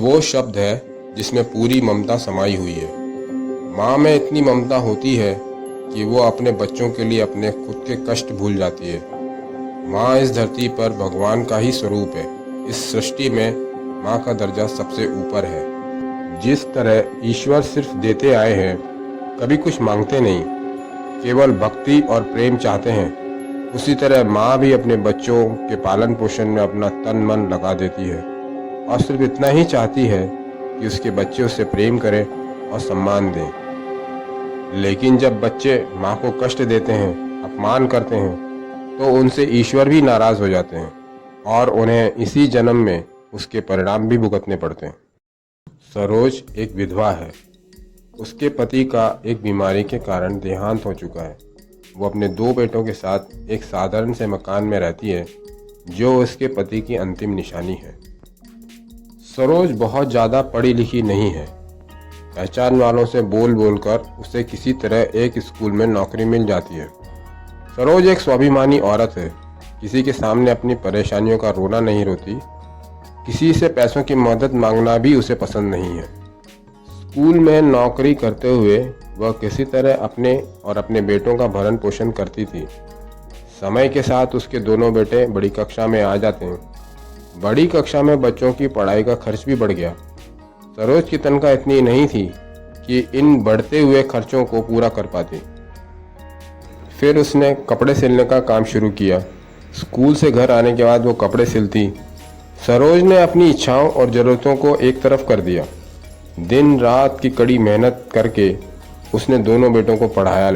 वो शब्द है जिसमें पूरी ममता समाई हुई है। माँ में इतनी ममता होती है कि वो अपने बच्चों के लिए अपने खुद के कष्ट भूल जाती है। माँ इस धरती पर भगवान का ही स्वरूप है। इस सृष्टि में माँ का दर्जा सबसे ऊपर है। जिस तरह ईश्वर सिर्फ देते आए हैं, कभी कुछ मांगते नहीं, केवल भक्ति और प्रेम चाहते हैं, उसी तरह माँ भी अपने बच्चों के पालन पोषण में अपना तन मन लगा देती है और सिर्फ इतना ही चाहती है कि उसके बच्चे उससे प्रेम करें और सम्मान दें। लेकिन जब बच्चे माँ को कष्ट देते हैं, अपमान करते हैं, तो उनसे ईश्वर भी नाराज हो जाते हैं और उन्हें इसी जन्म में उसके परिणाम भी भुगतने पड़ते हैं। सरोज एक विधवा है। उसके पति का एक बीमारी के कारण देहांत हो चुका है। वो अपने 2 बेटों के साथ एक साधारण से मकान में रहती है, जो उसके पति की अंतिम निशानी है। सरोज बहुत ज़्यादा पढ़ी लिखी नहीं है। पहचान वालों से बोल बोलकर उसे किसी तरह एक स्कूल में नौकरी मिल जाती है। सरोज एक स्वाभिमानी औरत है। किसी के सामने अपनी परेशानियों का रोना नहीं रोती। किसी से पैसों की मदद मांगना भी उसे पसंद नहीं है। स्कूल में नौकरी करते हुए वह किसी तरह अपने और अपने बेटों का भरण पोषण करती थी। समय के साथ उसके दोनों बेटे बड़ी कक्षा में आ जाते हैं। बड़ी कक्षा में बच्चों की पढ़ाई का खर्च भी बढ़ गया। सरोज की तनख्वाह इतनी नहीं थी कि इन बढ़ते हुए खर्चों को पूरा कर पाती। फिर उसने कपड़े सिलने का काम शुरू किया। स्कूल से घर आने के बाद वो कपड़े सिलती। सरोज ने अपनी इच्छाओं और ज़रूरतों को एक तरफ कर दिया। दिन रात की कड़ी मेहनत करके उसने दोनों बेटों को पढ़ाया,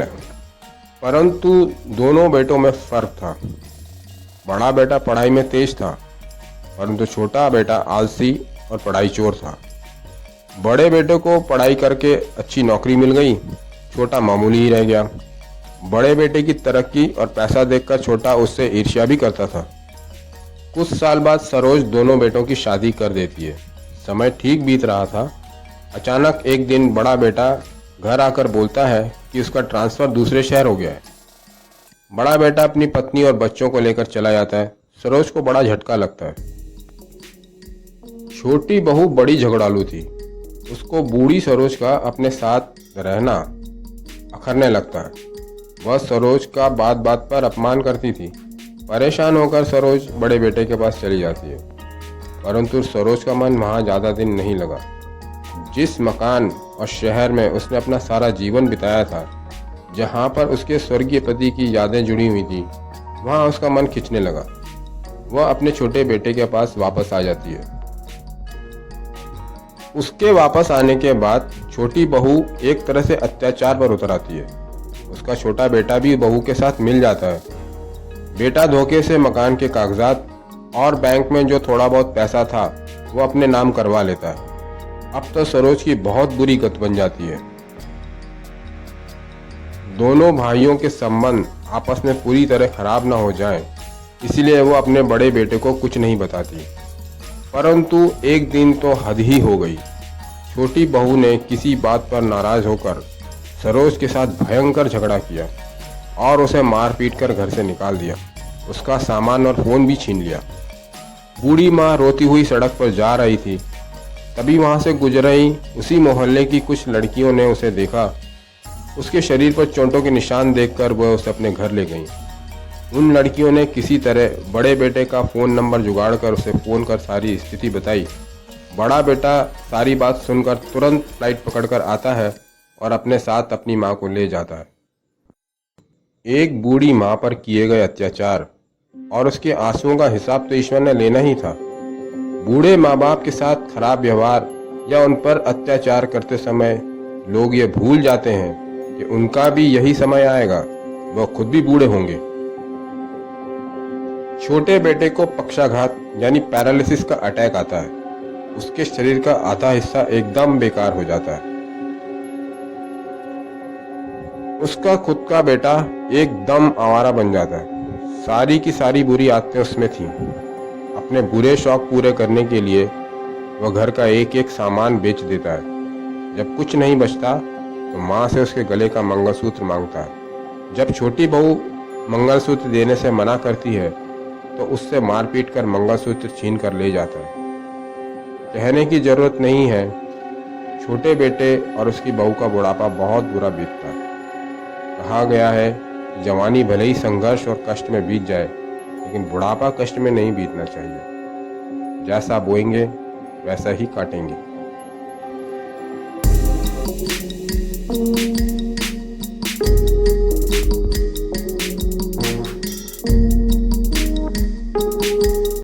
परंतु दोनों बेटों में फ़र्क था। बड़ा बेटा पढ़ाई में तेज था, परंतु छोटा बेटा आलसी और पढ़ाई चोर था। बड़े बेटे को पढ़ाई करके अच्छी नौकरी मिल गई, छोटा मामूली ही रह गया। बड़े बेटे की तरक्की और पैसा देखकर छोटा उससे ईर्ष्या भी करता था। कुछ साल बाद सरोज दोनों बेटों की शादी कर देती है। समय ठीक बीत रहा था। अचानक एक दिन बड़ा बेटा घर आकर बोलता है कि उसका ट्रांसफ़र दूसरे शहर हो गया है। बड़ा बेटा अपनी पत्नी और बच्चों को लेकर चला जाता है। सरोज को बड़ा झटका लगता है। छोटी बहू बड़ी झगड़ालू थी। उसको बूढ़ी सरोज का अपने साथ रहना अखरने लगता है। वह सरोज का बात बात पर अपमान करती थी। परेशान होकर सरोज बड़े बेटे के पास चली जाती है, परंतु सरोज का मन वहाँ ज़्यादा दिन नहीं लगा। जिस मकान और शहर में उसने अपना सारा जीवन बिताया था, जहाँ पर उसके स्वर्गीय पति की यादें जुड़ी हुई थी, वहाँ उसका मन खिंचने लगा। वह अपने छोटे बेटे के पास वापस आ जाती है। उसके वापस आने के बाद छोटी बहू एक तरह से अत्याचार पर उतर आती है। उसका छोटा बेटा भी बहू के साथ मिल जाता है। बेटा धोखे से मकान के कागजात और बैंक में जो थोड़ा बहुत पैसा था वो अपने नाम करवा लेता है। अब तो सरोज की बहुत बुरी गत बन जाती है। दोनों भाइयों के संबंध आपस में पूरी तरह खराब ना हो जाएं, इसलिए वो अपने बड़े बेटे को कुछ नहीं बताती। परंतु एक दिन तो हद ही हो गई। छोटी बहू ने किसी बात पर नाराज होकर सरोज के साथ भयंकर झगड़ा किया और उसे मार पीट कर घर से निकाल दिया। उसका सामान और फ़ोन भी छीन लिया। बूढ़ी माँ रोती हुई सड़क पर जा रही थी, तभी वहाँ से गुजर रही उसी मोहल्ले की कुछ लड़कियों ने उसे देखा। उसके शरीर पर चोटों के निशान देखकर वह उसे अपने घर ले गईं। उन लड़कियों ने किसी तरह बड़े बेटे का फ़ोन नंबर जुगाड़ कर उसे फ़ोन कर सारी स्थिति बताई। बड़ा बेटा सारी बात सुनकर तुरंत फ्लाइट पकड़कर आता है और अपने साथ अपनी माँ को ले जाता है। एक बूढ़ी माँ पर किए गए अत्याचार और उसके आंसुओं का हिसाब तो ईश्वर ने लेना ही था। बूढ़े माँ बाप के साथ खराब व्यवहार या उन पर अत्याचार करते समय लोग ये भूल जाते हैं कि उनका भी यही समय आएगा, वह खुद भी बूढ़े होंगे। छोटे बेटे को पक्षाघात यानी पैरालिसिस का अटैक आता है। उसके शरीर का आधा हिस्सा एकदम बेकार हो जाता है। उसका खुद का बेटा एकदम आवारा बन जाता है। सारी की सारी बुरी आदतें उसमें थीं। अपने बुरे शौक पूरे करने के लिए वह घर का एक एक सामान बेच देता है। जब कुछ नहीं बचता तो माँ से उसके गले का मंगलसूत्र मांगता है। जब छोटी बहू मंगलसूत्र देने से मना करती है तो उससे मारपीट कर मंगलसूत्र छीन कर ले जाता है। कहने की ज़रूरत नहीं है, छोटे बेटे और उसकी बहू का बुढ़ापा बहुत बुरा बीतता है। कहा गया है कि जवानी भले ही संघर्ष और कष्ट में बीत जाए, लेकिन बुढ़ापा कष्ट में नहीं बीतना चाहिए। जैसा बोएंगे वैसा ही काटेंगे।